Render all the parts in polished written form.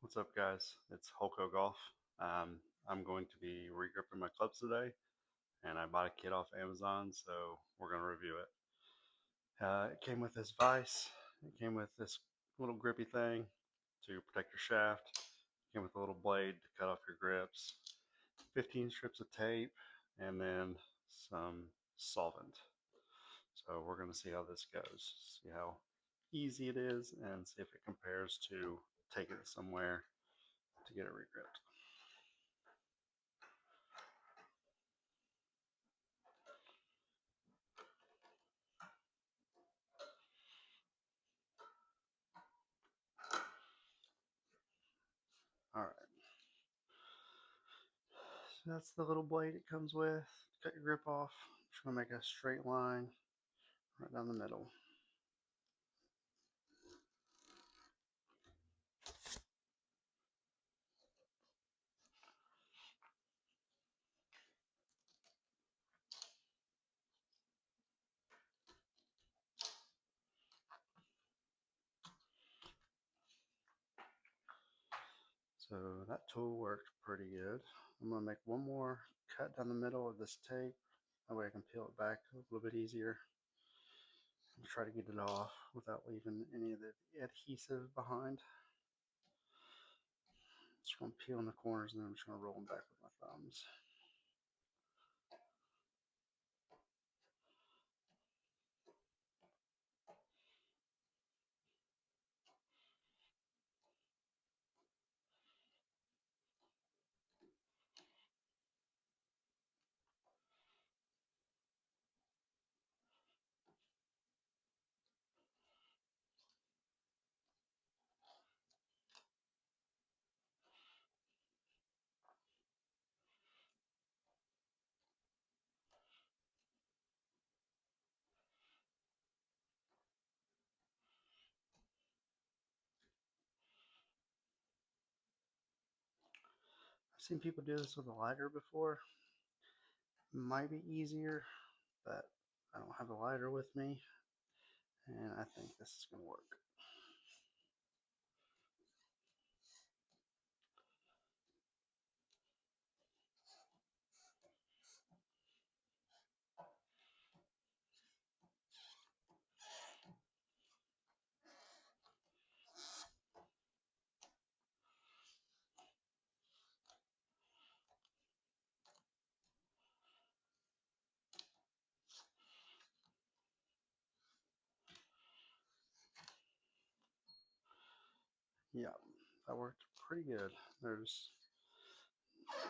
What's up, guys? It's Holco Golf. I'm going to be regripping my clubs today, and I bought a kit off Amazon, so we're going to review it. It came with this vise. It came with this little grippy thing to protect your shaft. It came with a little blade to cut off your grips, 15 strips of tape, and then some solvent. So we're going to see how this goes, see how easy it is, and see if it compares to taking it somewhere to get it regripped. All right. So that's the little blade it comes with. Cut your grip off. Just gonna make a straight line right down the middle. So that tool worked pretty good. I'm gonna make one more cut down the middle of this tape. That way I can peel it back a little bit easier and try to get it off without leaving any of the adhesive behind. Just gonna peel in the corners and then I'm just gonna roll them back with my thumbs. I've seen people do this with a lighter before. It might be easier, but I don't have a lighter with me, and I think this is gonna work. Yeah, that worked pretty good. There's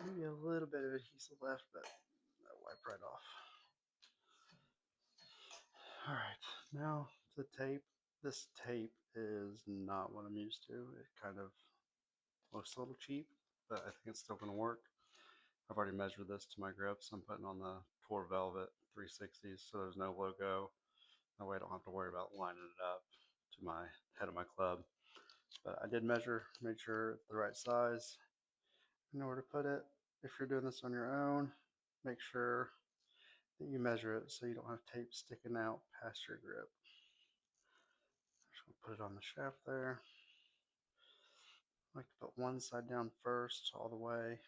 maybe a little bit of adhesive left, but that wiped right off. All right, now the tape. This tape is not what I'm used to. It kind of looks a little cheap, but I think it's still going to work. I've already measured this to my grips. I'm putting on the Tour Velvet 360s, so there's no logo. That way I don't have to worry about lining it up to my head of my club. But I did measure, made sure it's the right size. I know where to put it. If you're doing this on your own, make sure that you measure it so you don't have tape sticking out past your grip. Just gonna put it on the shaft there. I like to put one side down first all the way,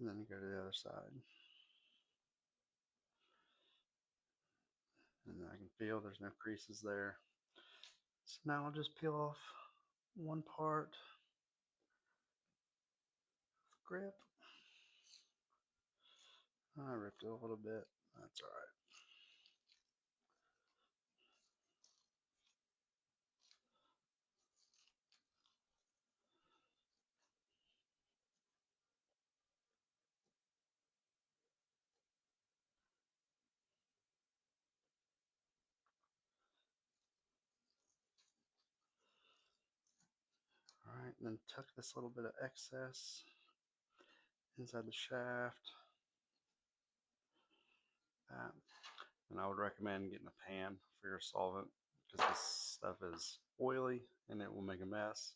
and then you go to the other side. And I can feel there's no creases there. So now I'll just peel off one part grip. I ripped it a little bit. That's all right. All right, and then tuck this little bit of excess inside the shaft. That. And I would recommend getting a pan for your solvent because this stuff is oily and it will make a mess.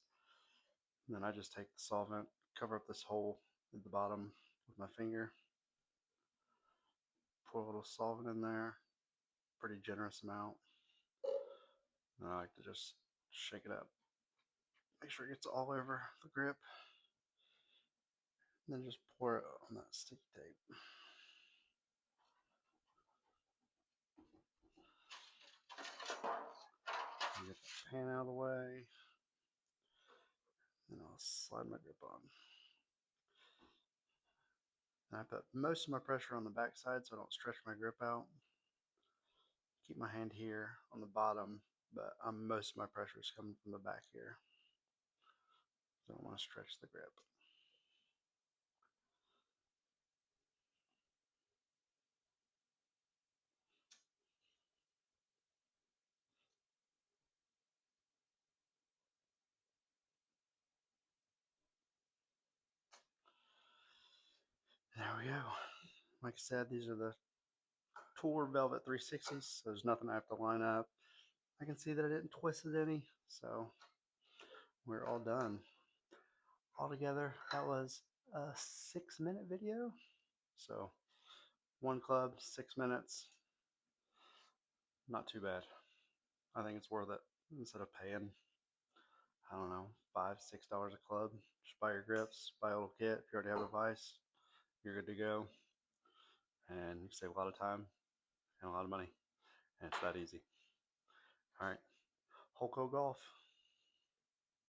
And then I just take the solvent, cover up this hole at the bottom with my finger, pour a little solvent in there, pretty generous amount. And I like to just shake it up. Make sure it gets all over the grip. And then just pour it on that sticky tape. Get the pan out of the way. And I'll slide my grip on. And I put most of my pressure on the back side so I don't stretch my grip out. Keep my hand here on the bottom, but most of my pressure is coming from the back here. So I don't want to stretch the grip. There we go. Like I said, these are the Tour Velvet 360s, so there's nothing I have to line up. I can see that I didn't twist it any, so we're all done. Altogether, that was a 6-minute video. So one club, 6 minutes. Not too bad. I think it's worth it. Instead of paying, I don't know, $5-6 a club, just buy your grips, buy a little kit. If you already have a vise, you're good to go. And you save a lot of time and a lot of money. And it's that easy. All right. Holco Golf.